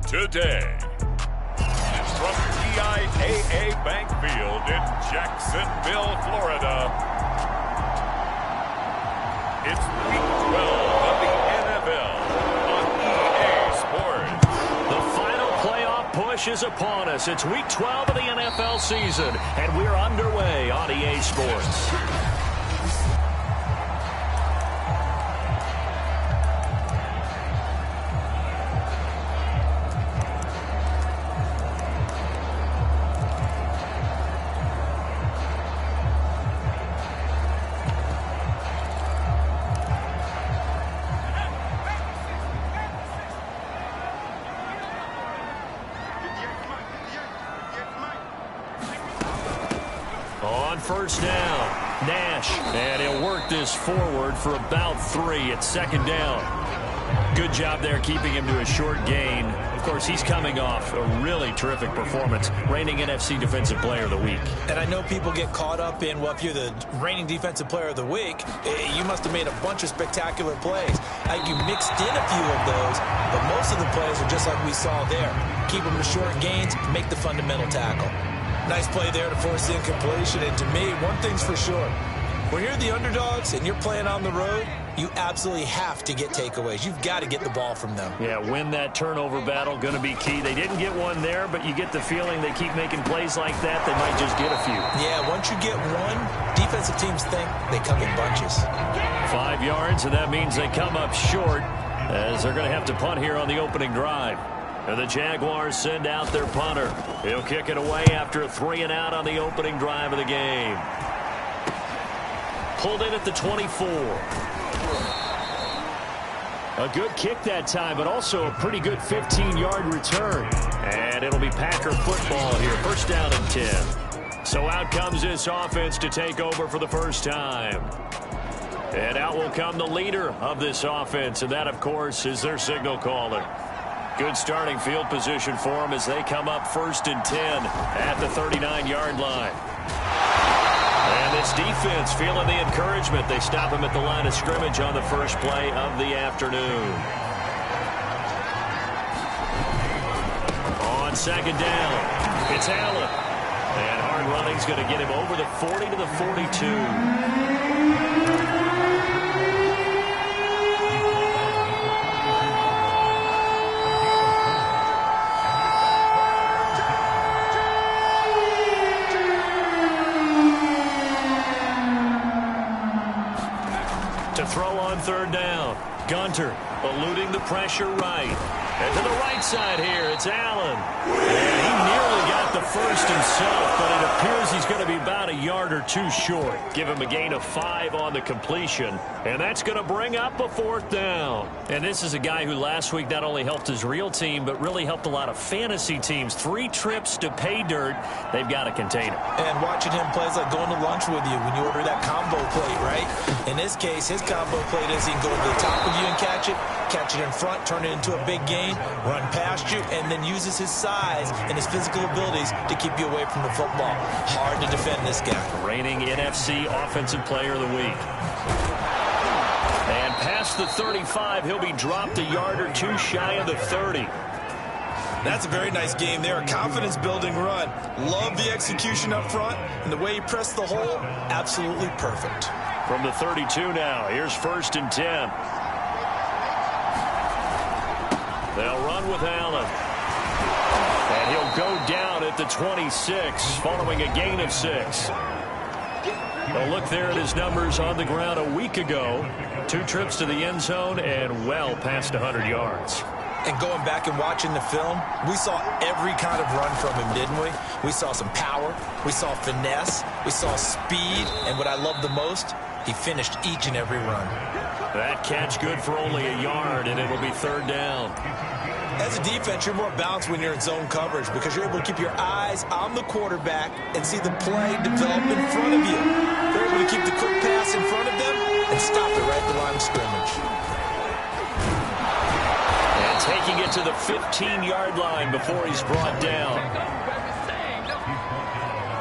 today. From TIAA Bank Field in Jacksonville, Florida, it's Week 12 of the NFL on EA Sports. The final playoff push is upon us. It's Week 12 of the NFL season, and we're underway on EA Sports. First down, Nash, and he'll work this forward for about 3 at second down. Good job there keeping him to a short gain. Of course, he's coming off a really terrific performance, reigning NFC Defensive Player of the Week. And I know people get caught up in, well, if you're the reigning Defensive Player of the Week, you must have made a bunch of spectacular plays. You mixed in a few of those, but most of the plays are just like we saw there. Keep them to short gains, make the fundamental tackle. Nice play there to force the incompletion. And to me, one thing's for sure. When you're the underdogs and you're playing on the road, you absolutely have to get takeaways. You've got to get the ball from them. Yeah, win that turnover battle, going to be key. They didn't get one there, but you get the feeling they keep making plays like that, they might just get a few. Yeah, once you get one, defensive teams think they come in bunches. 5 yards, and that means they come up short as they're going to have to punt here on the opening drive. And the Jaguars send out their punter. He'll kick it away after a 3-and-out on the opening drive of the game. Pulled in at the 24. A good kick that time, but also a pretty good 15-yard return. And it'll be Packer football here. First down and 10. So out comes this offense to take over for the first time. And out will come the leader of this offense, and that, of course, is their signal caller. Good starting field position for them as they come up 1st and 10 at the 39-yard line. And this defense feeling the encouragement. They stop him at the line of scrimmage on the first play of the afternoon. On second down, it's Allen. And hard running's going to get him over the 40 to the 42. Throw on third down. Gunter eluding the pressure right. And to the right side here, it's Allen. And he nearly got the first himself, but it appears he's going to be about a yard or two short. Give him a gain of 5 on the completion, and that's going to bring up a 4th down. And this is a guy who last week not only helped his real team, but really helped a lot of fantasy teams. 3 trips to pay dirt. They've got to contain him. And watching him play is like going to lunch with you when you order that combo plate, right? In this case, his combo plate is he can go to the top of you and catch it in front, turn it into a big gain, run past you, and then uses his size and his physical abilities to keep you away from the football. Hard to defend this guy. Reigning NFC Offensive Player of the Week. And past the 35, he'll be dropped a yard or two shy of the 30. That's a very nice game there. A confidence-building run. Love the execution up front, and the way he pressed the hole, absolutely perfect. From the 32 now, here's 1st and 10. They'll run with Allen. And he'll go down at the 26 following a gain of 6. A look there at his numbers on the ground a week ago. 2 trips to the end zone and well past 100 yards. And going back and watching the film, we saw every kind of run from him, didn't we? We saw some power. We saw finesse. We saw speed. And what I love the most, he finished each and every run. That catch good for only a yard, and it'll be 3rd down. As a defense, you're more balanced when you're in zone coverage because you're able to keep your eyes on the quarterback and see the play develop in front of you. You're able to keep the quick pass in front of them and stop it right at the line of scrimmage. And taking it to the 15-yard line before he's brought down.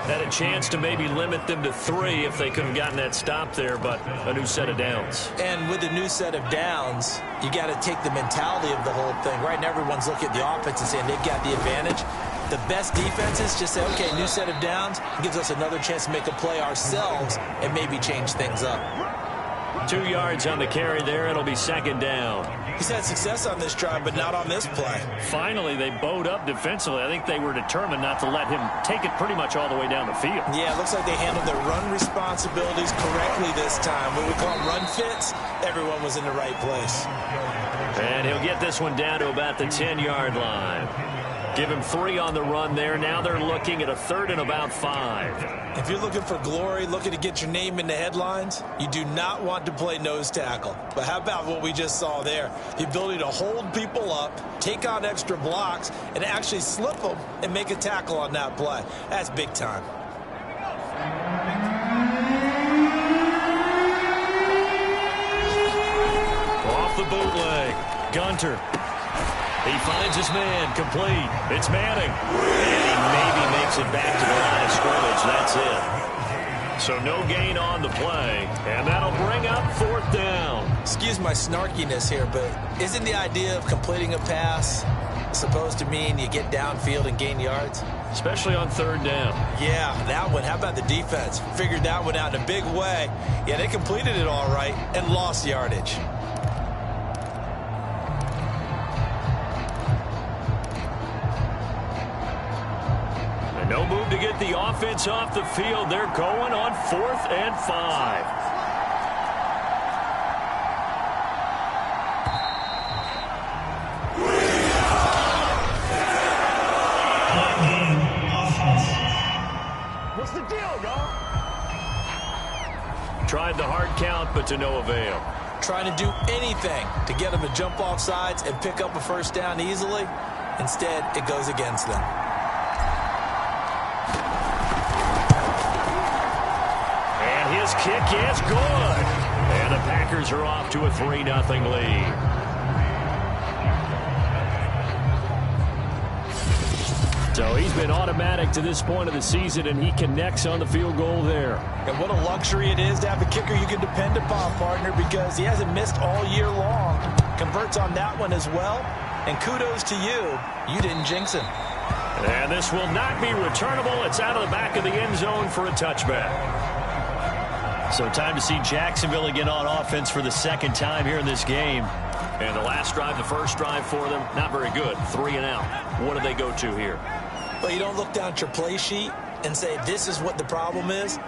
Had a chance to maybe limit them to 3 if they could have gotten that stop there, but a new set of downs. And with a new set of downs, you got to take the mentality of the whole thing. Right now, everyone's looking at the offense and saying they've got the advantage. The best defenses just say, okay, new set of downs. It gives us another chance to make a play ourselves and maybe change things up. 2 yards on the carry there. It'll be second down. He's had success on this drive, but not on this play. Finally, they bowed up defensively. I think they were determined not to let him take it pretty much all the way down the field. Yeah, it looks like they handled their run responsibilities correctly this time. What we call run fits, everyone was in the right place. And he'll get this one down to about the 10-yard line. Give him 3 on the run there. Now they're looking at a 3rd and about 5. If you're looking for glory, looking to get your name in the headlines, you do not want to play nose tackle. But how about what we just saw there? The ability to hold people up, take on extra blocks, and actually slip them and make a tackle on that play. That's big time. Off the bootleg. Gunter. He finds his man, complete. It's Manning. And he maybe makes it back to the line of scrimmage. That's it. So no gain on the play. And that'll bring up 4th down. Excuse my snarkiness here, but isn't the idea of completing a pass supposed to mean you get downfield and gain yards? Especially on 3rd down. Yeah, that one. How about the defense? Figured that one out in a big way. Yeah, they completed it all right and lost yardage. No move to get the offense off the field. They're going on 4th and 5. What's the deal, y'all? Tried the hard count, but to no avail. Trying to do anything to get them to jump off sides and pick up a 1st down easily. Instead, it goes against them. His kick is good. And the Packers are off to a 3-0 lead. So he's been automatic to this point of the season, and he connects on the field goal there. And what a luxury it is to have a kicker you can depend upon, partner, because he hasn't missed all year long. Converts on that one as well. And kudos to you. You didn't jinx him. And this will not be returnable. It's out of the back of the end zone for a touchback. So time to see Jacksonville again on offense for the 2nd time here in this game. And the last drive, the first drive for them, not very good. 3 and out. What do they go to here? Well, you don't look down at your play sheet and say, this is what the problem is.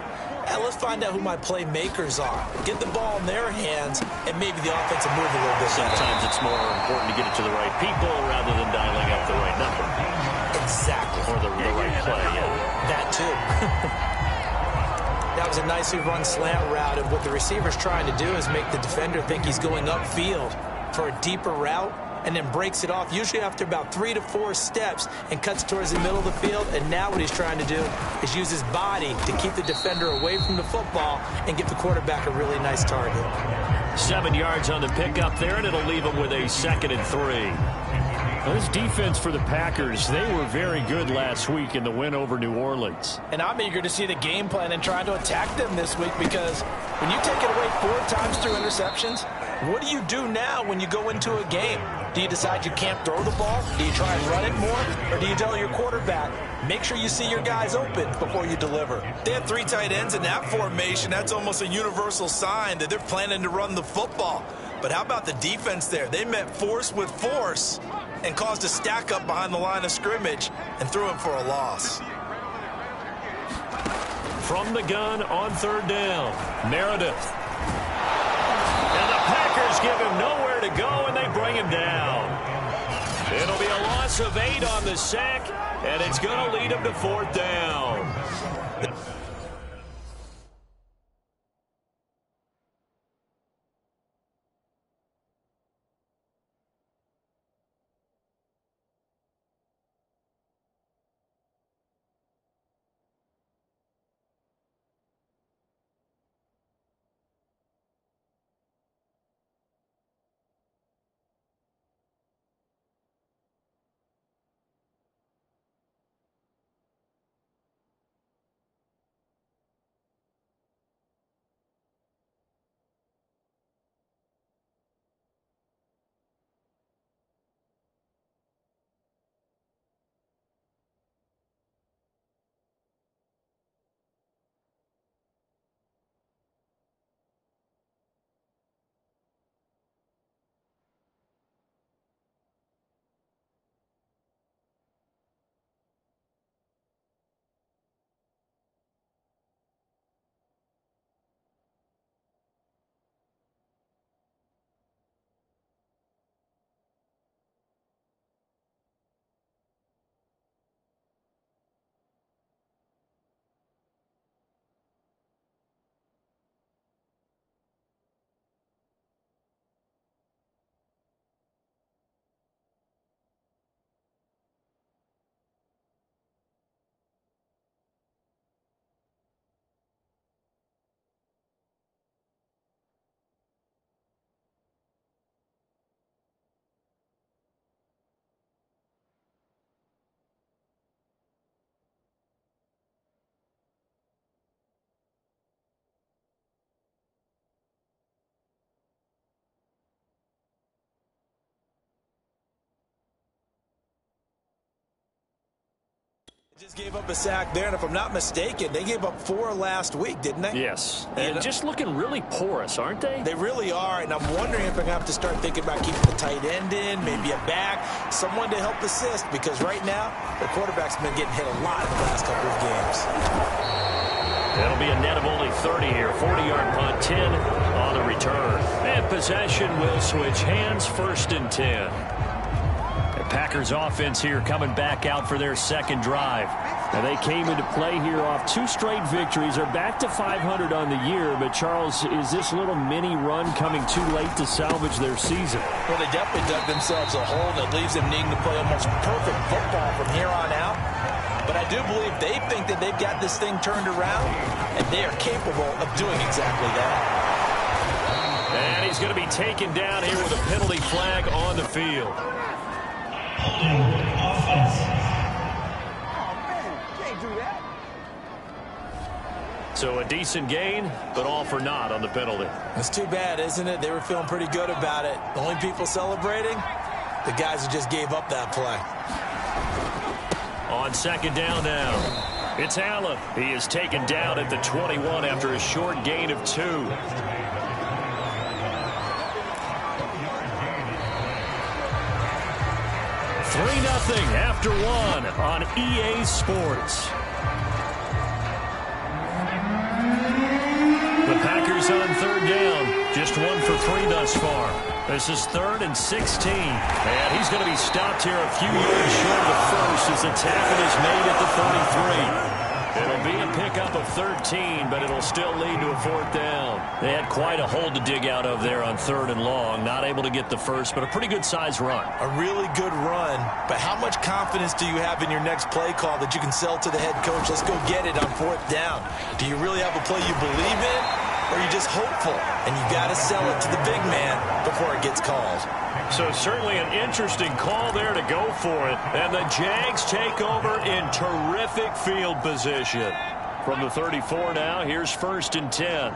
Let's find out who my playmakers are. Get the ball in their hands, and maybe the offense will move a little bit. Sometimes it's more important to get it to the right people rather than dialing up the right number. Exactly. Or the right play, yeah. That too. That was a nicely run slant route, and what the receiver's trying to do is make the defender think he's going upfield for a deeper route, and then breaks it off, usually after about 3 to 4 steps, and cuts towards the middle of the field. And now what he's trying to do is use his body to keep the defender away from the football and give the quarterback a really nice target. 7 yards on the pickup there, and it'll leave him with a 2nd and 3. Well, this defense for the Packers, they were very good last week in the win over New Orleans. And I'm eager to see the game plan and try to attack them this week, because when you take it away 4 times through interceptions, what do you do now when you go into a game? Do you decide you can't throw the ball? Do you try and run it more? Or do you tell your quarterback, make sure you see your guys open before you deliver? They have 3 tight ends in that formation. That's almost a universal sign that they're planning to run the football. But how about the defense there? They met force with force and caused a stack up behind the line of scrimmage and threw him for a loss. From the gun on 3rd down, Meredith. And the Packers give him nowhere to go, and they bring him down. It'll be a loss of 8 on the sack, and it's going to lead him to 4th down. Just gave up a sack there, and if I'm not mistaken, they gave up 4 last week, didn't they? Yes, and just looking really porous, aren't they? They really are, and I'm wondering if they're going to have to start thinking about keeping the tight end in, maybe a back, someone to help assist, because right now, the quarterback's been getting hit a lot in the last couple of games. That'll be a net of only 30 here. 40-yard punt, 10 on the return. And possession will switch hands, 1st and 10. Packers offense here coming back out for their second drive. Now they came into play here off 2 straight victories. They're back to 500 on the year. But, Charles, is this little mini run coming too late to salvage their season? Well, they definitely dug themselves a hole that leaves them needing to play almost perfect football from here on out. But I do believe they think that they've got this thing turned around, and they are capable of doing exactly that. And he's going to be taken down here with a penalty flag on the field. So a decent gain, but all for naught on the penalty. It's too bad, isn't it? They were feeling pretty good about it. The only people celebrating, the guys who just gave up that play. On 2nd down now, it's Allen. He is taken down at the 21 after a short gain of 2. 3-0 after 1 on EA Sports. The Packers on 3rd down. Just 1 for 3 thus far. This is 3rd and 16. And he's going to be stopped here a few yards short of the first as the tackle is made at the 43. It'll be a pickup of 13, but it'll still lead to a 4th down. They had quite a hole to dig out of there on 3rd and long. Not able to get the first, but a pretty good-sized run. A really good run, but how much confidence do you have in your next play call that you can sell to the head coach? Let's go get it on 4th down. Do you really have a play you believe in, or are you just hopeful? And you got to sell it to the big man before it gets called. So certainly an interesting call there to go for it. And the Jags take over in terrific field position. From the 34 now, here's 1st and 10.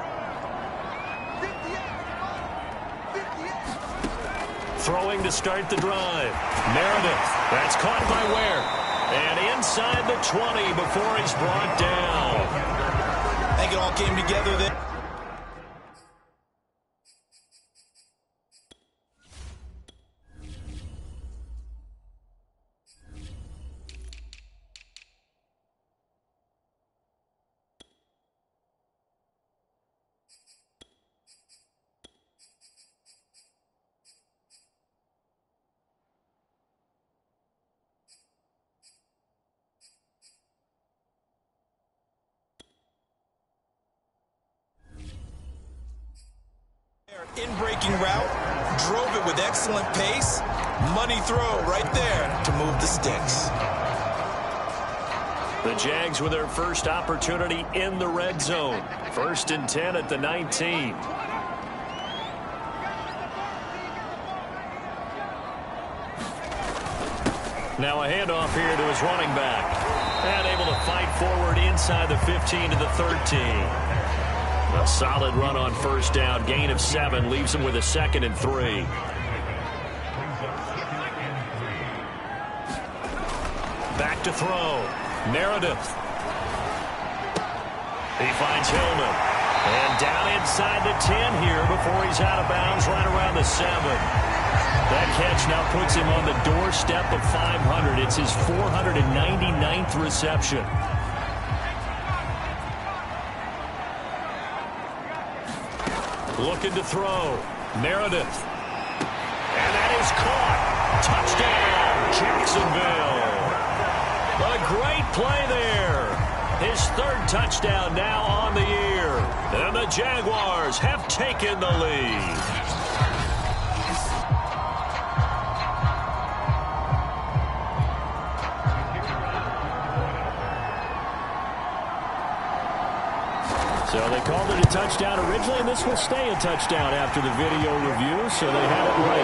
Throwing to start the drive. Meredith. That's caught by Ware. And inside the 20 before he's brought down. I think it all came together there. In-breaking route, drove it with excellent pace. Money throw right there to move the sticks. The Jags with their first opportunity in the red zone. 1st and 10 at the 19. Now a handoff here to his running back. And able to fight forward inside the 15 to the 13. A solid run on 1st down. Gain of 7 leaves him with a 2nd and 3. Back to throw. Meredith. He finds Hillman. And down inside the 10 here before he's out of bounds right around the 7. That catch now puts him on the doorstep of 500. It's his 499th reception. Looking to throw. Meredith. And that is caught. Touchdown, Jacksonville. A great play there. His 3rd touchdown now on the year. And the Jaguars have taken the lead. So they called it a touchdown originally, and this will stay a touchdown after the video review, so they had it right.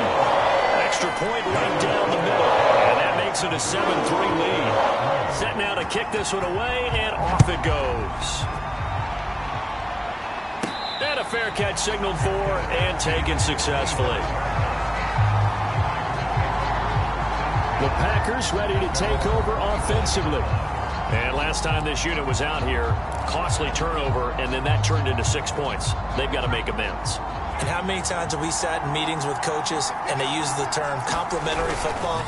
Extra point right down the middle, and that makes it a 7-3 lead. Set now to kick this one away, and off it goes. And a fair catch signaled for and taken successfully. The Packers ready to take over offensively. And last time this unit was out here, costly turnover, and then that turned into 6 points. They've got to make amends. And how many times have we sat in meetings with coaches and they use the term complementary football?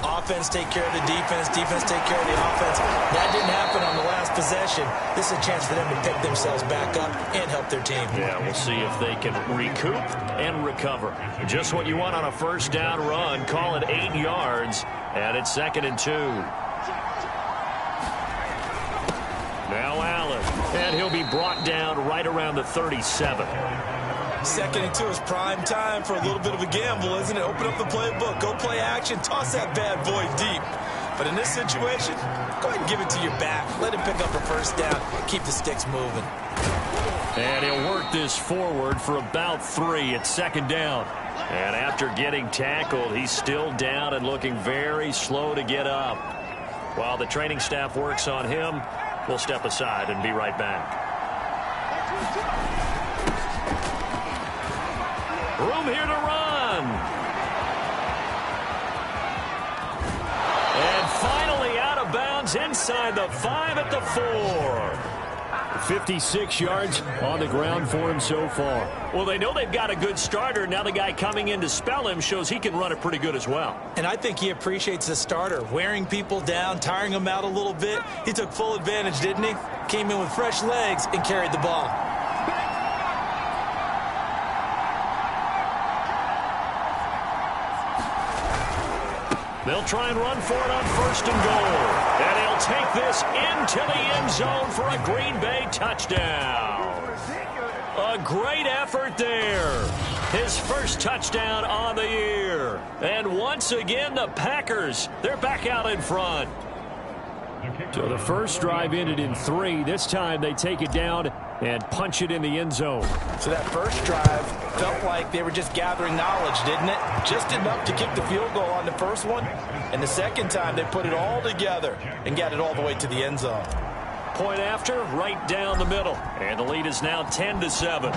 Offense take care of the defense, defense take care of the offense. That didn't happen on the last possession. This is a chance for them to pick themselves back up and help their team. Yeah, we'll see if they can recoup and recover. Just what you want on a first down run. Call it 8 yards, and it's 2nd and 2. Now Allen, and he'll be brought down right around the 37. 2nd and 2 is prime time for a little bit of a gamble, isn't it? Open up the playbook, go play action, toss that bad boy deep. But in this situation, go ahead and give it to your back. Let him pick up a first down. Keep the sticks moving. And he'll work this forward for about 3. It's 2nd down. And after getting tackled, he's still down and looking very slow to get up. While the training staff works on him, we'll step aside and be right back. Room here to run. And finally out of bounds inside the 5 at the 4. 56 yards on the ground for him so far. Well, they know they've got a good starter. Now the guy coming in to spell him shows he can run it pretty good as well. And I think he appreciates the starter, wearing people down, tiring them out a little bit. He took full advantage, didn't he? Came in with fresh legs and carried the ball. They'll try and run for it on 1st and goal. And he'll take this into the end zone for a Green Bay touchdown. A great effort there. His first touchdown on the year. And once again, the Packers, they're back out in front. So the first drive ended in 3. This time they take it down and punch it in the end zone. So that first drive felt like they were just gathering knowledge, didn't it? Just enough to kick the field goal on the first one. And the second time they put it all together and got it all the way to the end zone. Point after, right down the middle. And the lead is now 10-7.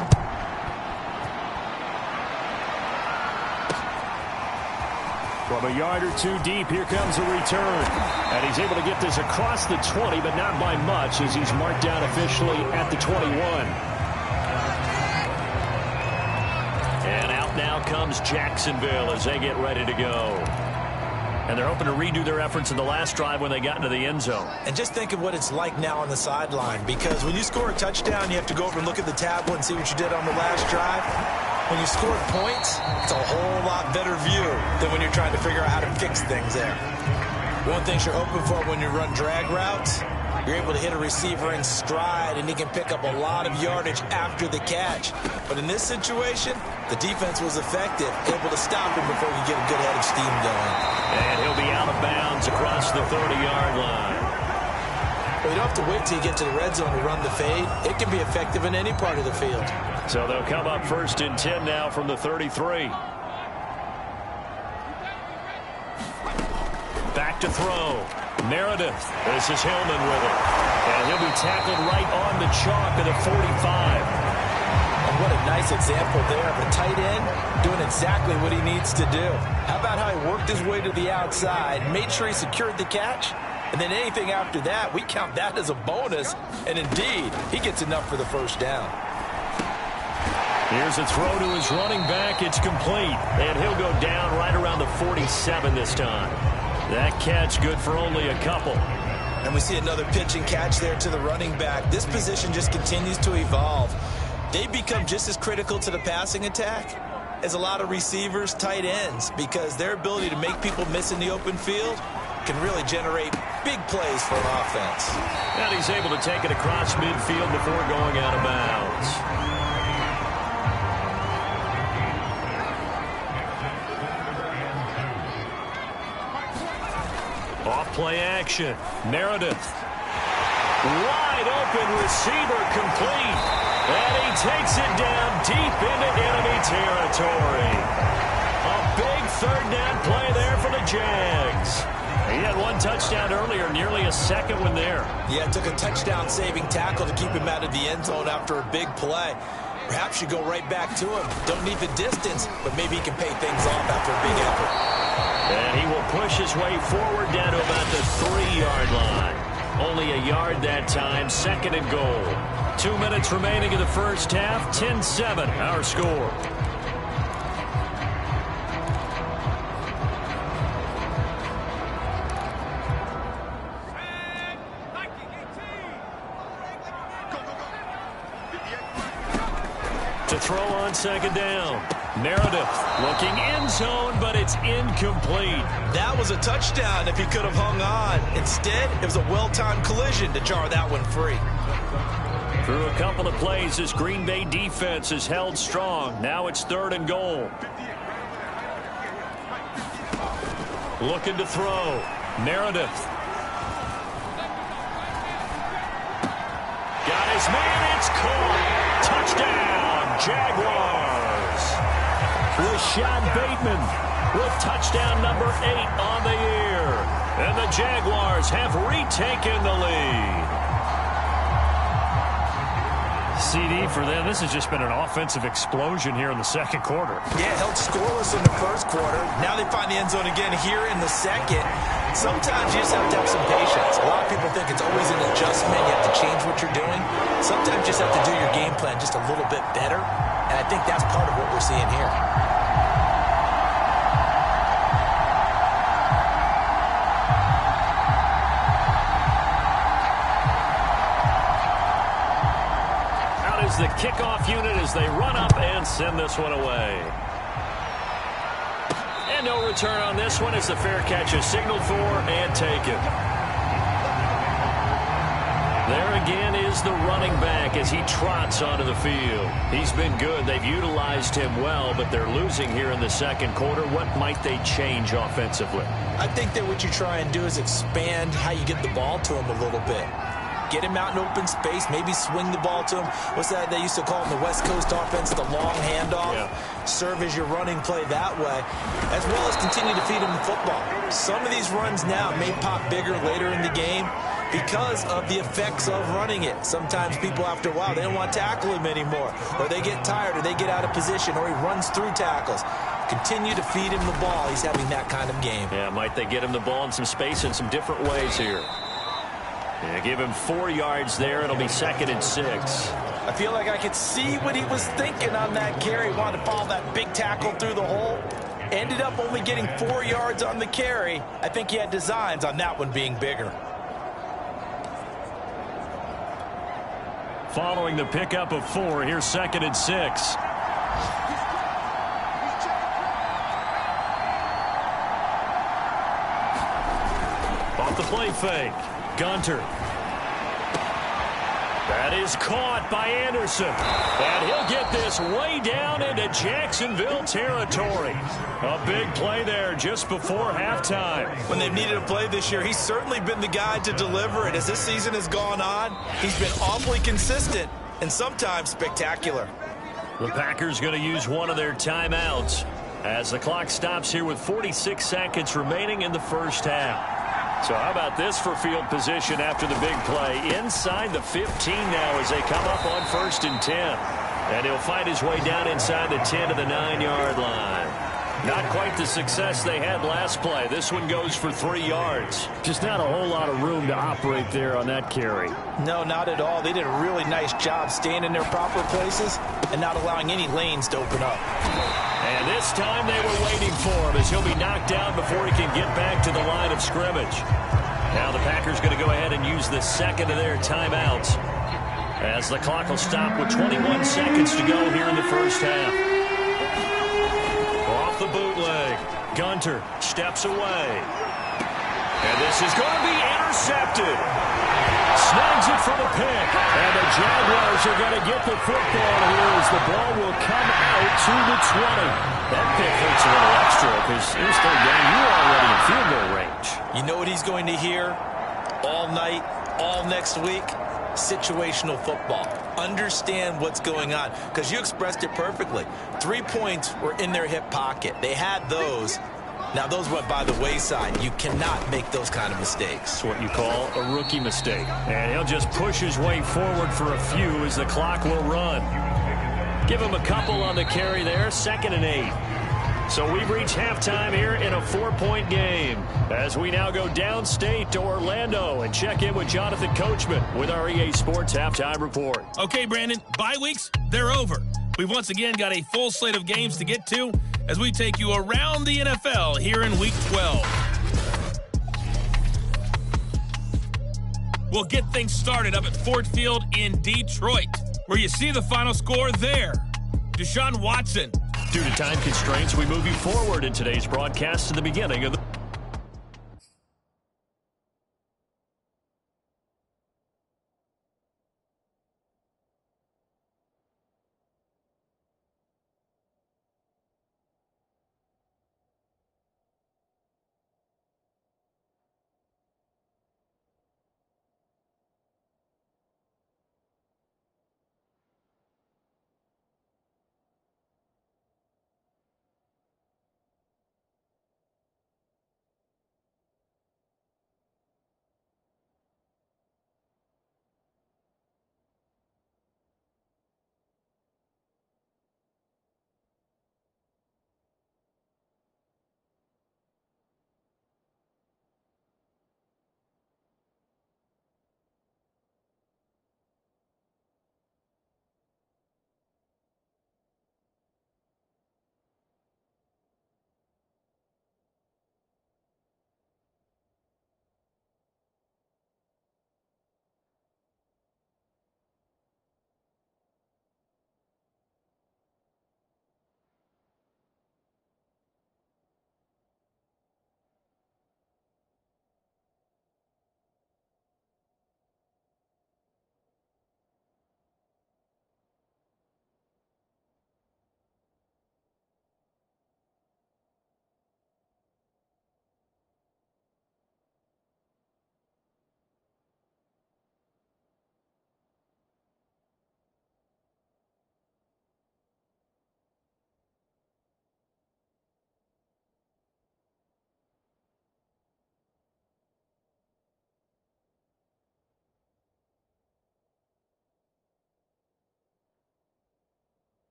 From a yard or 2 deep, here comes a return. And he's able to get this across the 20, but not by much, as he's marked down officially at the 21. And out now comes Jacksonville as they get ready to go. And they're hoping to redo their efforts in the last drive when they got into the end zone. And just think of what it's like now on the sideline, because when you score a touchdown, you have to go over and look at the tablet and see what you did on the last drive. When you score points, it's a whole lot better view than when you're trying to figure out how to fix things there. One thing you're open for when you run drag routes, you're able to hit a receiver in stride, and he can pick up a lot of yardage after the catch. But in this situation, the defense was effective, able to stop him before he get a good head of steam going. And he'll be out of bounds across the 30-yard line. Well, you don't have to wait till you get to the red zone to run the fade. It can be effective in any part of the field. So they'll come up 1st and 10 now from the 33. Back to throw. Meredith. This is Hillman with it. And he'll be tackled right on the chalk at the 45. And what a nice example there of a tight end doing exactly what he needs to do. How about how he worked his way to the outside, made sure he secured the catch, and then anything after that, we count that as a bonus. And indeed, he gets enough for the first down. Here's a throw to his running back. It's complete. And he'll go down right around the 47 this time. That catch good for only a couple. And we see another pitch and catch there to the running back. This position just continues to evolve. They become just as critical to the passing attack as a lot of receivers, tight ends, because their ability to make people miss in the open field can really generate big plays for an offense. And he's able to take it across midfield before going out of bounds. Off play action. Meredith. Wide open receiver complete. And he takes it down deep into enemy territory. A big third down play there for the Jags. He had one touchdown earlier, nearly a second one there. Yeah, it took a touchdown-saving tackle to keep him out of the end zone after a big play. Perhaps you go right back to him. Don't need the distance, but maybe he can pay things off after a big effort. And he will push his way forward down to about the 3-yard line. Only a yard that time, 2nd and goal. 2 minutes remaining in the first half, 10-7 our score. To throw on 2nd down. Meredith looking end zone, but it's incomplete. That was a touchdown if he could have hung on. Instead, it was a well-timed collision to jar that one free. Through a couple of plays, this Green Bay defense is held strong. Now it's 3rd and goal. Looking to throw. Meredith. Got his man. It's caught. Touchdown, Jaguars. Rashad Bateman with touchdown number 8 on the year. And the Jaguars have retaken the lead. CD for them. This has just been an offensive explosion here in the 2nd quarter. Yeah, held scoreless in the 1st quarter. Now they find the end zone again here in the 2nd. Sometimes you just have to have some patience. A lot of people think it's always an adjustment. You have to change what you're doing. Sometimes you just have to do your game plan just a little bit better. And I think that's part of what we're seeing here. Out is the kickoff unit as they run up and send this one away. And no return on this one as the fair catch is signaled for and taken. There again is the running back as he trots onto the field. He's been good. They've utilized him well, but they're losing here in the 2nd quarter. What might they change offensively? I think that what you try and do is expand how you get the ball to him a little bit. Get him out in open space, maybe swing the ball to him. What's that they used to call in the West Coast offense, the long handoff? Yeah. Serve as your running play that way, as well as continue to feed him the football. Some of these runs now may pop bigger later in the game because of the effects of running it. Sometimes people, after a while, they don't want to tackle him anymore, or they get tired, or they get out of position, or he runs through tackles. Continue to feed him the ball. He's having that kind of game. Yeah, might they get him the ball in some space in some different ways here? Yeah, give him 4 yards there. It'll be 2nd and 6. I feel like I could see what he was thinking on that carry. He wanted to follow that big tackle through the hole. Ended up only getting 4 yards on the carry. I think he had designs on that one being bigger. Following the pickup of 4, here's 2nd and 6. Off the play fake. Gunter. That is caught by Anderson. And he'll get this way down into Jacksonville territory. A big play there just before halftime. When they've needed a play this year, he's certainly been the guy to deliver it. As this season has gone on, he's been awfully consistent and sometimes spectacular. The Packers going to use one of their timeouts as the clock stops here with 46 seconds remaining in the first half. So how about this for field position after the big play? Inside the 15 now as they come up on 1st and 10. And he'll find his way down inside the 10 to the 9-yard line. Not quite the success they had last play. This one goes for 3 yards. Just not a whole lot of room to operate there on that carry. No, not at all. They did a really nice job staying in their proper places and not allowing any lanes to open up. And this time they were waiting for him as he'll be knocked down before he can get back to the line of scrimmage. Now the Packers going to go ahead and use the 2nd of their timeouts as the clock will stop with 21 seconds to go here in the first half. Off the bootleg. Gunter steps away. And this is going to be intercepted. Snags it for the pick. And the Jaguars are going to get the football here as the ball will come out to the 20. That pick hurts a little extra because it was 3rd down. You were already in field goal range. You know what he's going to hear all night, all next week? Situational football. Understand what's going on because you expressed it perfectly. 3 points were in their hip pocket. They had those. Now, those went by the wayside. You cannot make those kind of mistakes. It's what you call a rookie mistake. And he'll just push his way forward for a few as the clock will run. Give him a couple on the carry there. 2nd and 8. So we've reached halftime here in a 4-point game as we now go downstate to Orlando and check in with Jonathan Coachman with our EA Sports Halftime Report. Okay, Brandon, bye weeks, they're over. We've once again got a full slate of games to get to as we take you around the NFL here in Week 12. We'll get things started up at Ford Field in Detroit, where you see the final score there. Deshaun Watson. Due to time constraints, we move you forward in today's broadcast to the beginning of the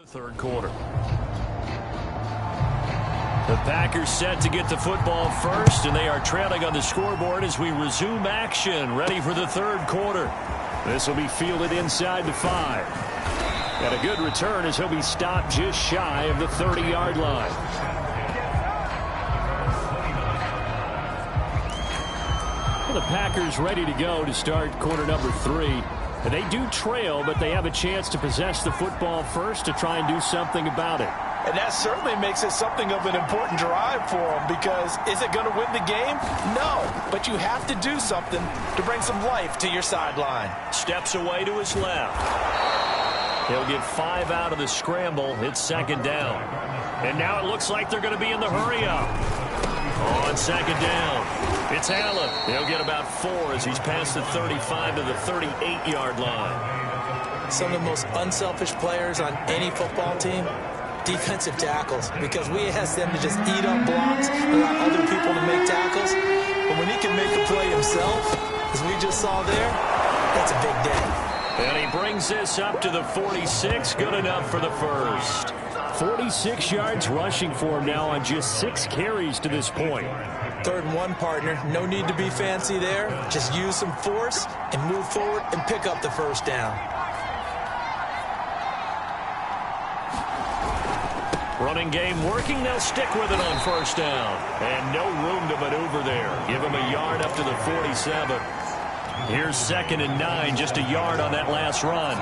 third quarter. The Packers set to get the football first, and they are trailing on the scoreboard as we resume action, ready for the third quarter. This will be fielded inside the 5. And a good return as he'll be stopped just shy of the 30-yard line. Well, the Packers ready to go to start quarter number 3. They do trail, but they have a chance to possess the football first to try and do something about it. And that certainly makes it something of an important drive for them, because is it going to win the game? No, but you have to do something to bring some life to your sideline. Steps away to his left. He'll get 5 out of the scramble. It's second down. And now it looks like they're going to be in the hurry-up. On second down, it's Allen. He'll get about 4 as he's past the 35 to the 38-yard line. Some of the most unselfish players on any football team, defensive tackles, because we ask them to just eat up blocks, allow other people to make tackles. But when he can make a play himself, as we just saw there, that's a big day. And he brings this up to the 46, good enough for the first. 46 yards rushing for him now on just 6 carries to this point. 3rd and 1, partner. No need to be fancy there. Just use some force and move forward and pick up the first down. Running game working. They'll stick with it on first down. And no room to maneuver there. Give him a yard up to the 47. Here's 2nd and 9, just a yard on that last run.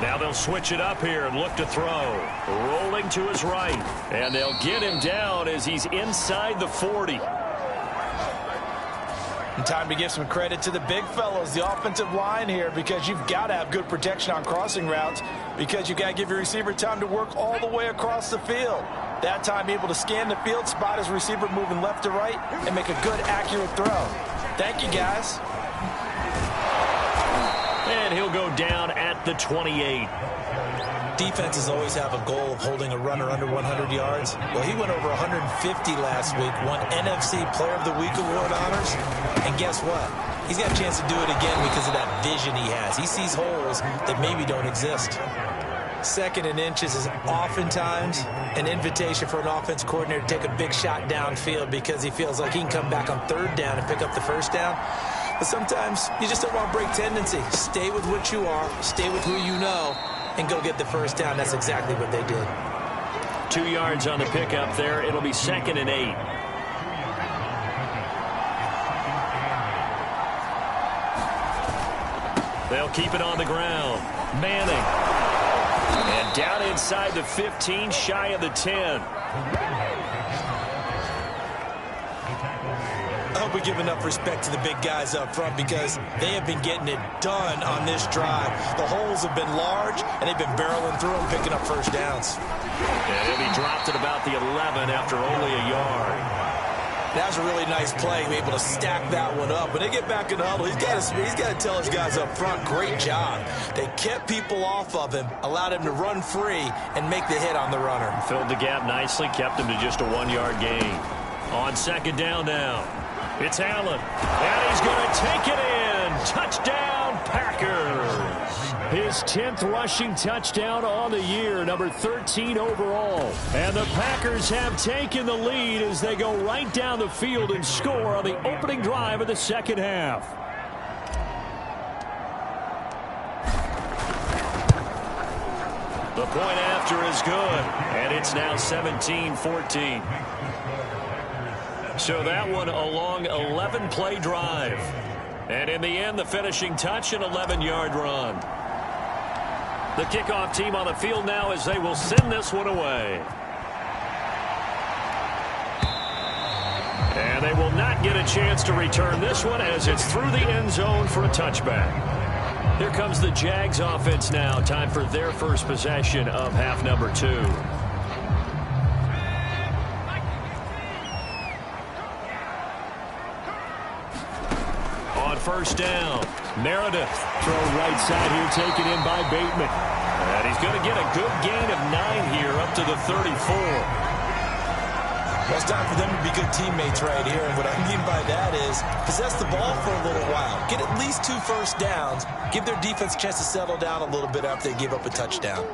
Now they'll switch it up here and look to throw. Rolling to his right. And they'll get him down as he's inside the 40. And time to give some credit to the big fellows, the offensive line here, because you've got to have good protection on crossing routes, because you've got to give your receiver time to work all the way across the field. That time able to scan the field, spot his receiver moving left to right, and make a good, accurate throw. Thank you, guys. And he'll go down at the 28. Defenses always have a goal of holding a runner under 100 yards. Well, he went over 150 last week, won NFC Player of the Week award honors. And guess what? He's got a chance to do it again because of that vision he has. He sees holes that maybe don't exist. 2nd and inches is oftentimes an invitation for an offense coordinator to take a big shot downfield because he feels like he can come back on 3rd down and pick up the 1st down. But sometimes you just don't want to break tendency. Stay with what you are, stay with who you know, and go get the 1st down. That's exactly what they did. 2 yards on the pickup there. It'll be 2nd and 8. They'll keep it on the ground. Manning. And down inside the 15, shy of the 10. I hope we give enough respect to the big guys up front because they have been getting it done on this drive. The holes have been large, and they've been barreling through them, picking up 1st downs. And he'll be dropped at about the 11 after only a yard. That was a really nice play, able to stack that one up. When they get back in the huddle, he's got to tell his guys up front, great job. They kept people off of him, allowed him to run free and make the hit on the runner. Filled the gap nicely, kept him to just a 1-yard gain. On 2nd down now, it's Allen, and he's going to take it in. Touchdown, Packers. His 10th rushing touchdown on the year, number 13 overall. And the Packers have taken the lead as they go right down the field and score on the opening drive of the 2nd half. The point after is good, and it's now 17-14. So that one a long 11-play drive. And in the end, the finishing touch, an 11-yard run. The kickoff team on the field now as they will send this one away. And they will not get a chance to return this one as it's through the end zone for a touchback. Here comes the Jags offense now. Time for their first possession of half number 2. On 1st down, Meredith. Throw right side here taken in by Bateman. And he's going to get a good gain of 9 here up to the 34. Well, it's time for them to be good teammates right here. And what I mean by that is possess the ball for a little while. Get at least 2 first downs. Give their defense a chance to settle down a little bit after they give up a touchdown.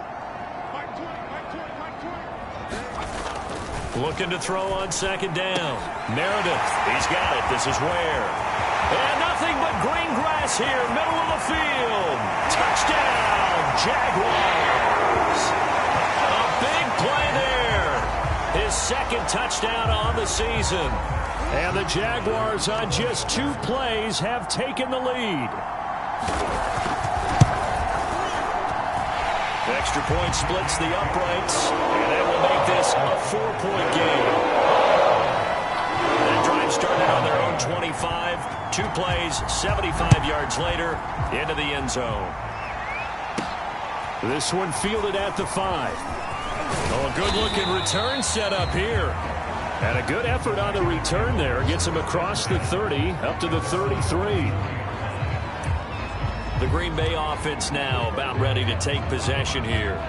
Looking to throw on 2nd down. Meredith, he's got it. This is Ware. And nothing but green grass here, middle of the field. Touchdown, Jaguars. A big play there. His 2nd touchdown on the season. And the Jaguars on just 2 plays have taken the lead. Extra point splits the uprights, and that will make this a 4-point game. That drive started on their own 25. 2 plays, 75 yards later, into the end zone. This one fielded at the 5. Oh, a good-looking return set up here. And a good effort on the return there. Gets him across the 30, up to the 33. The Green Bay offense now about ready to take possession here.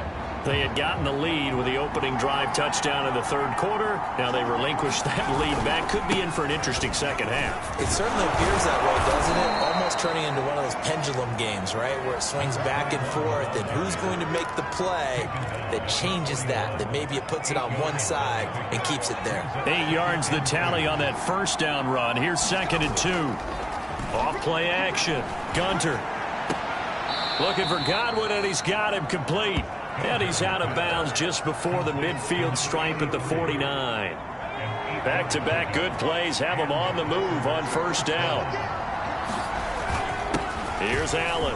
They had gotten the lead with the opening drive touchdown in the 3rd quarter. Now they relinquished that lead back. Could be in for an interesting 2nd half. It certainly appears that way, doesn't it? Almost turning into one of those pendulum games, right? Where it swings back and forth, and who's going to make the play that changes that maybe it puts it on one side and keeps it there. 8 yards the tally on that 1st down run. Here's 2nd and 2. Off play action. Gunter. Looking for Godwin, and he's got him complete. And he's out of bounds just before the midfield stripe at the 49. Back-to-back good plays have him on the move on 1st down. Here's Allen.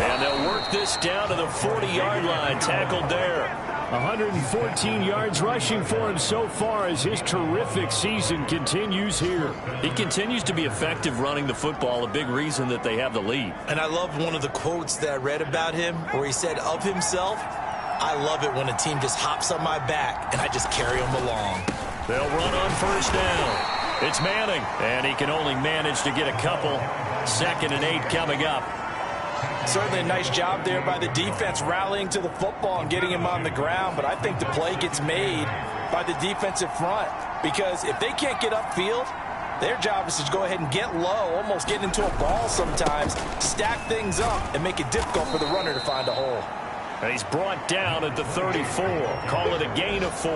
And they'll work this down to the 40-yard line. Tackled there. 114 yards rushing for him so far as his terrific season continues here. He continues to be effective running the football, a big reason that they have the lead. And I love one of the quotes that I read about him where he said of himself, I love it when a team just hops on my back and I just carry them along. They'll run on 1st down. It's Manning, and he can only manage to get a couple. 2nd and 8 coming up. Certainly a nice job there by the defense rallying to the football and getting him on the ground, but I think the play gets made by the defensive front because if they can't get upfield, Their job is to go ahead and get low, almost get into a ball sometimes, stack things up, and make it difficult for the runner to find a hole. And he's brought down at the 34. Call it a gain of 4.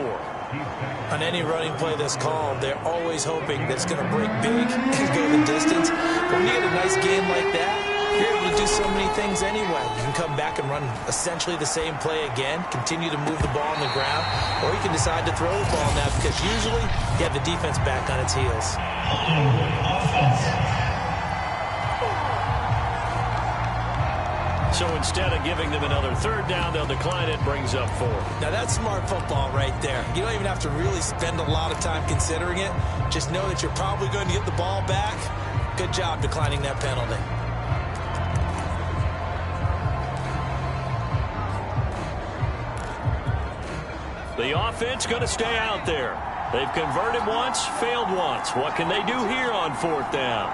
On any running play that's called, they're always hoping that it's going to break big and go the distance. But when you get a nice game like that, you're able to do so many things anyway. You can come back and run essentially the same play again, continue to move the ball on the ground, or you can decide to throw the ball now because usually you have the defense back on its heels. So instead of giving them another third down, they'll decline it, brings up 4. Now that's smart football right there. You don't even have to really spend a lot of time considering it. Just know that you're probably going to get the ball back. Good job declining that penalty. The offense going to stay out there. They've converted once, failed once. What can they do here on 4th down?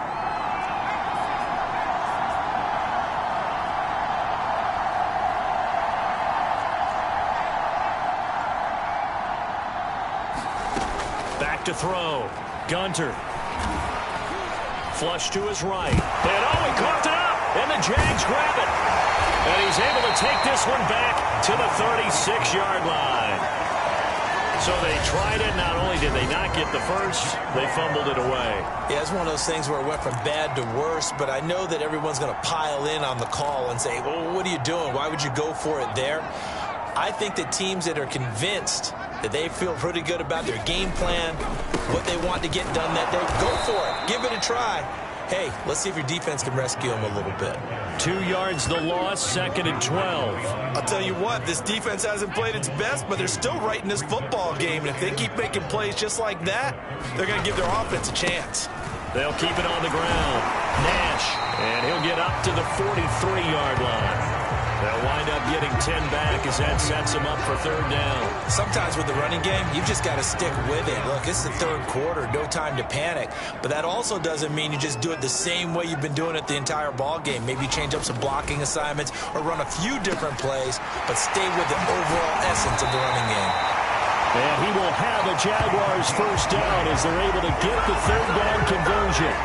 Back to throw. Gunter. Flush to his right. And he coughed it up. And the Jags grab it. And he's able to take this one back to the 36-yard line. So they tried it. Not only did they not get the first, they fumbled it away. Yeah, it's one of those things where it went from bad to worse, but I know that everyone's going to pile in on the call and say, well, what are you doing? Why would you go for it there? I think that teams that are convinced that they feel pretty good about their game plan, what they want to get done that day, go for it. Give it a try. Hey, let's see if your defense can rescue them a little bit. 2 yards the loss, 2nd and 12. I'll tell you what, this defense hasn't played its best, but they're still right in this football game. And if they keep making plays just like that, they're going to give their offense a chance. They'll keep it on the ground. Nash, and he'll get up to the 43-yard line. They'll wind up getting 10 back as that sets him up for 3rd down. Sometimes with the running game, you've just got to stick with it. Look, it's the 3rd quarter, no time to panic. But that also doesn't mean you just do it the same way you've been doing it the entire ball game. Maybe change up some blocking assignments or run a few different plays, but stay with the overall essence of the running game. And he will have a Jaguars 1st down as they're able to get the 3rd down conversion.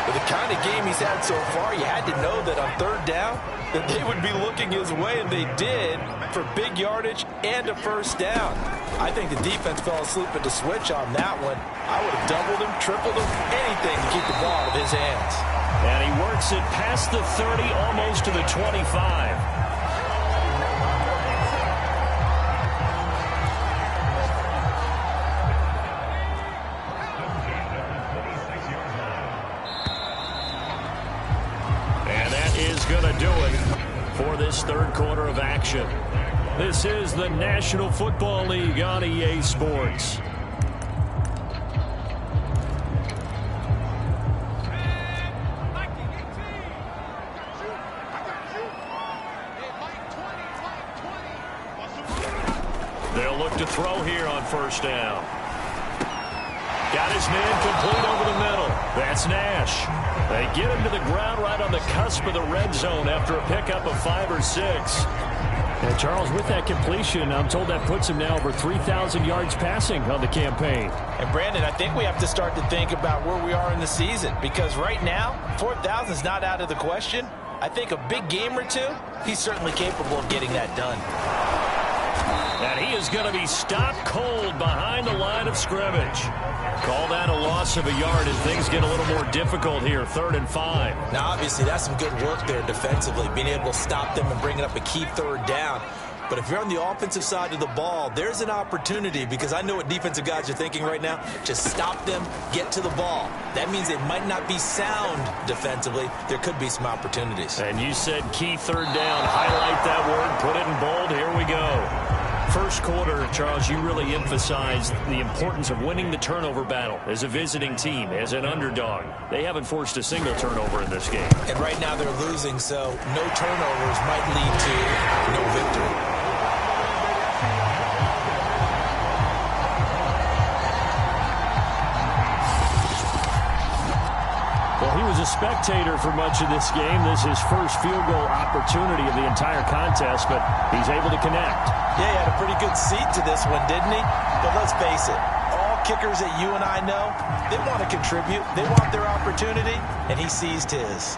With the kind of game he's had so far, you had to know that on 3rd down that they would be looking his way, and they did, for big yardage and a 1st down. I think the defense fell asleep at the switch on that one. I would have doubled him, tripled him, anything to keep the ball out of his hands. And he works it past the 30, almost to the 25. Going to do it for this 3rd quarter of action. This is the National Football League on EA Sports. They'll look to throw here on 1st down. Got his man complete over the middle. That's Nash. They get him to the ground right on the cusp of the red zone after a pickup of 5 or 6. And Charles, with that completion, I'm told that puts him now over 3,000 yards passing on the campaign. And Brandon, I think we have to start to think about where we are in the season, because right now, 4,000 is not out of the question. I think a big game or two, he's certainly capable of getting that done. And he is going to be stopped cold behind the line of scrimmage. Call that a loss of a yard, and things get a little more difficult here, 3rd and 5. Now, obviously, that's some good work there defensively, being able to stop them and bringing up a key 3rd down. But if you're on the offensive side of the ball, there's an opportunity, because I know what defensive guys are thinking right now. Just stop them, get to the ball. That means they might not be sound defensively. There could be some opportunities. And you said key 3rd down. Highlight that word, put it in bold. Here we go. 1st quarter, Charles, you really emphasized the importance of winning the turnover battle as a visiting team, as an underdog. They haven't forced a single turnover in this game. And right now they're losing, so no turnovers might lead to no victory. Well, he was a spectator for much of this game. This is his first field goal opportunity of the entire contest, but he's able to connect. Yeah, he had a pretty good seat to this one, didn't he? But let's face it, all kickers that you and I know, they want to contribute. They want their opportunity, and he seized his.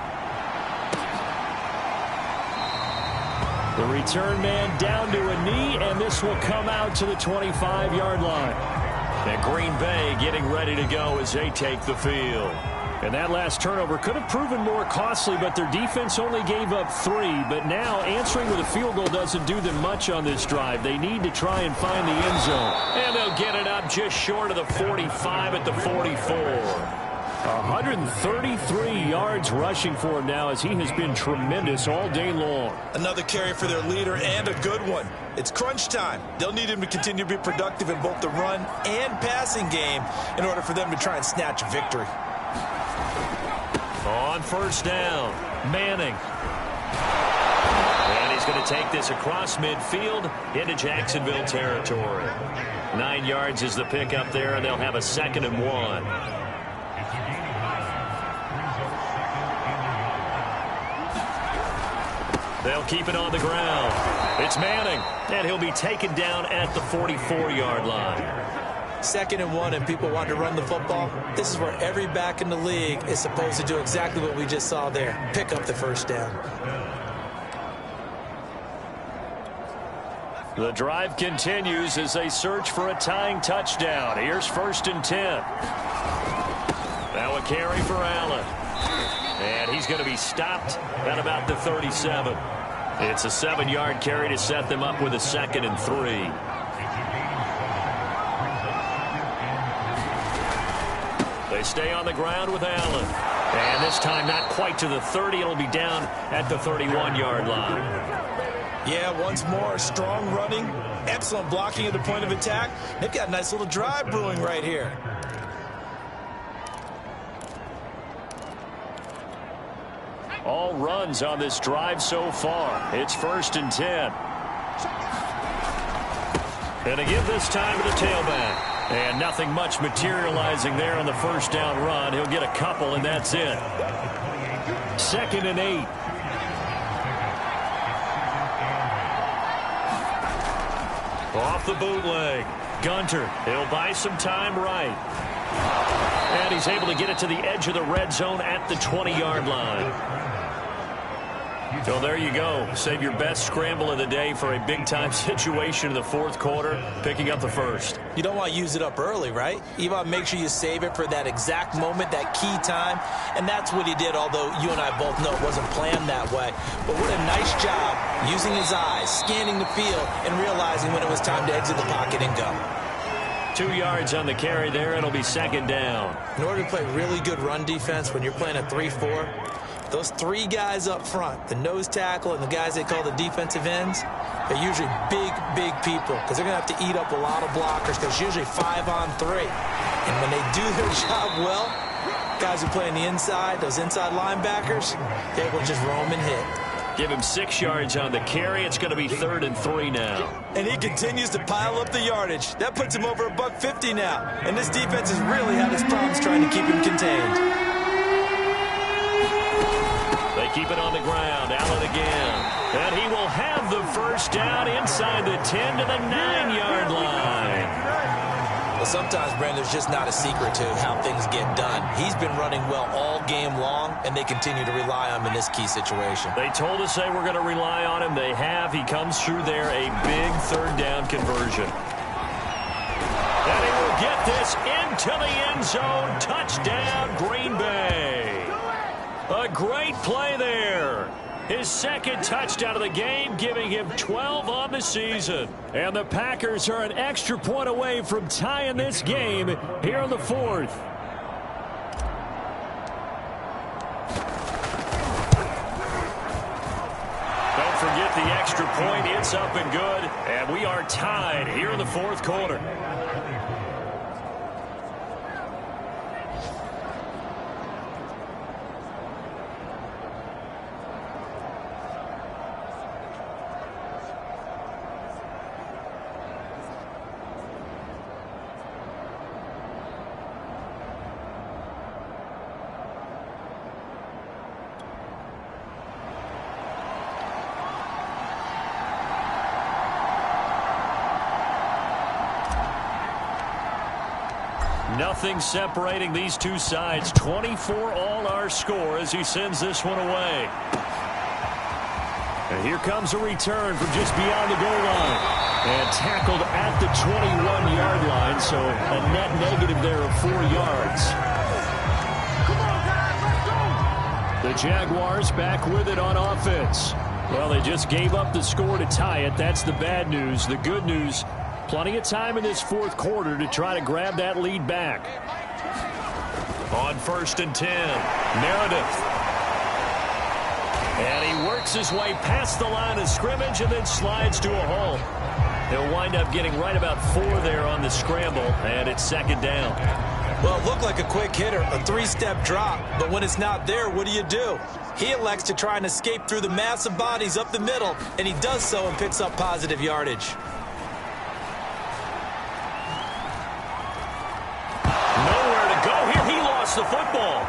The return man down to a knee, and this will come out to the 25-yard line. And Green Bay getting ready to go as they take the field. And that last turnover could have proven more costly, but their defense only gave up 3. But now answering with a field goal doesn't do them much on this drive. They need to try and find the end zone. And they'll get it up just short of the 45 at the 44. 133 yards rushing for him now as he has been tremendous all day long. Another carry for their leader and a good one. It's crunch time. They'll need him to continue to be productive in both the run and passing game in order for them to try and snatch a victory. On first down, Manning. And he's going to take this across midfield into Jacksonville territory. 9 yards is the pickup there, and they'll have a 2nd and 1. They'll keep it on the ground. It's Manning, and he'll be taken down at the 44-yard line. 2nd and 1, and people want to run the football. This is where every back in the league is supposed to do exactly what we just saw there. Pick up the first down. The drive continues as they search for a tying touchdown. Here's 1st and 10. Now a carry for Allen. And he's going to be stopped at about the 37. It's a 7-yard carry to set them up with a 2nd and 3. They stay on the ground with Allen. And this time not quite to the 30. It'll be down at the 31-yard line. Yeah, once more, strong running, excellent blocking at the point of attack. They've got a nice little drive brewing right here. All runs on this drive so far. It's 1st and 10. And to give this time to the tailback. And nothing much materializing there on the first down run. He'll get a couple, and that's it. 2nd and 8. Off the bootleg. Gunter, he'll buy some time right. And he's able to get it to the edge of the red zone at the 20-yard line. So there you go. Save your best scramble of the day for a big-time situation in the 4th quarter, picking up the 1st. You don't want to use it up early, right? You want to make sure you save it for that exact moment, that key time. And that's what he did, although you and I both know it wasn't planned that way. But what a nice job using his eyes, scanning the field, and realizing when it was time to exit the pocket and go. 2 yards on the carry there. It'll be 2nd down. In order to play really good run defense when you're playing a 3-4, those 3 guys up front, the nose tackle and the guys they call the defensive ends, they're usually big people because they're going to have to eat up a lot of blockers because it's usually 5 on 3. And when they do their job well, guys who play on the inside, those inside linebackers, they will just roam and hit. Give him 6 yards on the carry. It's going to be 3rd and 3 now. And he continues to pile up the yardage. That puts him over $150 now. And this defense has really had its problems trying to keep him contained. They keep it on the ground. Allen again. And he will have the first down inside the 10 to the 9-yard line. Well, sometimes, Brandon, there's just not a secret to how things get done. He's been running well all game long, and they continue to rely on him in this key situation. They told us they were going to rely on him. They have. He comes through there, a big 3rd down conversion. And he will get this into the end zone. Touchdown, Green Bay. A great play there. His 2nd touchdown of the game, giving him 12 on the season. And the Packers are an extra point away from tying this game here in the 4th. Don't forget the extra point. It's up and good. And we are tied here in the 4th quarter. Nothing separating these two sides. 24 all our score as he sends this one away. And here comes a return from just beyond the goal line. And tackled at the 21-yard line, so a net negative there of 4 yards. The Jaguars back with it on offense. Well, they just gave up the score to tie it. That's the bad news. The good news, plenty of time in this fourth quarter to try to grab that lead back. On 1st and 10, Meredith. And he works his way past the line of scrimmage and then slides to a halt. He'll wind up getting right about 4 there on the scramble, and it's 2nd down. Well, it looked like a quick hitter, a 3-step drop, but when it's not there, what do? He elects to try and escape through the massive bodies up the middle, and he does so and picks up positive yardage. Nowhere to go here. He lost the football.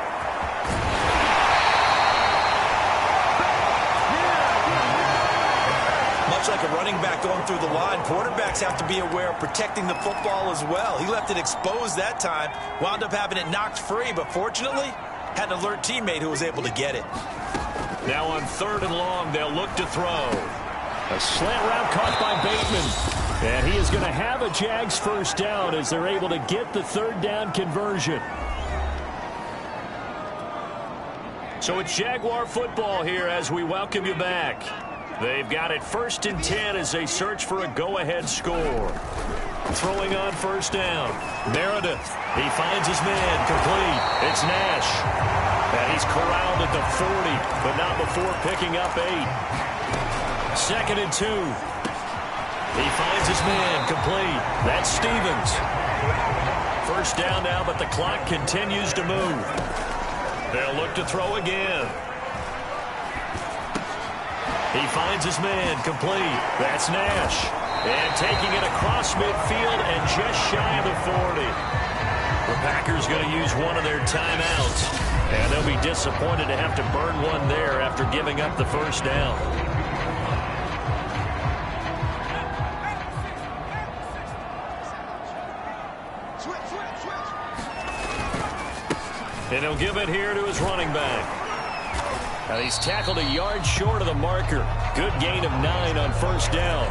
Much like a running back going through the line, quarterbacks have to be aware of protecting the football as well. He left it exposed that time, wound up having it knocked free, but fortunately, had an alert teammate who was able to get it. Now on 3rd and long, they'll look to throw. A slant route caught by Bateman. And he is going to have a Jags first down as they're able to get the 3rd down conversion. So it's Jaguar football here as we welcome you back. They've got it 1st and 10 as they search for a go-ahead score. Throwing on 1st down. Meredith. He finds his man complete. It's Nash. And he's corralled at the 40, but not before picking up 8. 2nd and 2. He finds his man complete. That's Stevens. 1st down now, but the clock continues to move. They'll look to throw again. He finds his man complete. That's Nash. And taking it across midfield and just shy of the 40. The Packers going to use one of their timeouts. And they'll be disappointed to have to burn one there after giving up the 1st down. And he'll give it here to his running back. And he's tackled a yard short of the marker. Good gain of 9 on 1st down.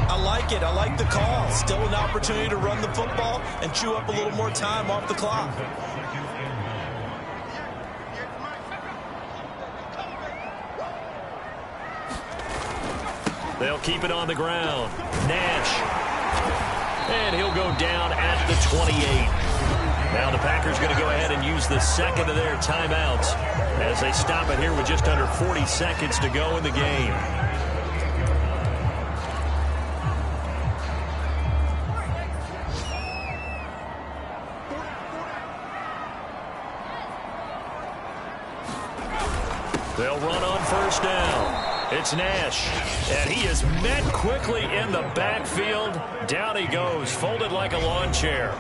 I like it. I like the call. Still an opportunity to run the football and chew up a little more time off the clock. They'll keep it on the ground. Nash. And he'll go down at the 28. Now the Packers going to go ahead and use the 2nd of their timeouts as they stop it here with just under 40 seconds to go in the game. They'll run on 1st down. It's Nash, and he is met quickly in the backfield. Down he goes, folded like a lawn chair.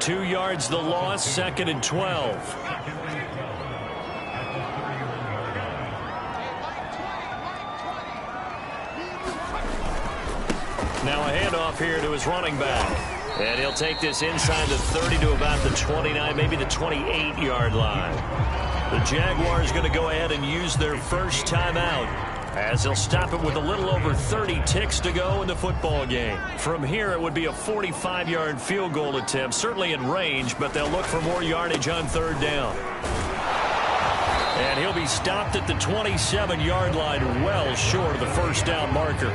2 yards the loss, 2nd and 12. Now a handoff here to his running back. And he'll take this inside the 30 to about the 29, maybe the 28-yard line. The Jaguars going to go ahead and use their 1st timeout, as they'll stop it with a little over 30 ticks to go in the football game. From here, it would be a 45-yard field goal attempt, certainly in range, but they'll look for more yardage on 3rd down. And he'll be stopped at the 27-yard line, well short of the 1st down marker.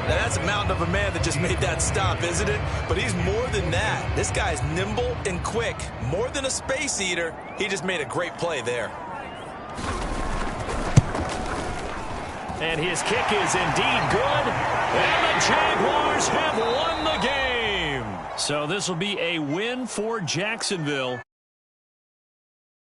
Now, that's a mountain of a man that just made that stop, isn't it? But he's more than that. This guy's nimble and quick. More than a space eater, he just made a great play there. And his kick is indeed good. And the Jaguars have won the game. So this will be a win for Jacksonville.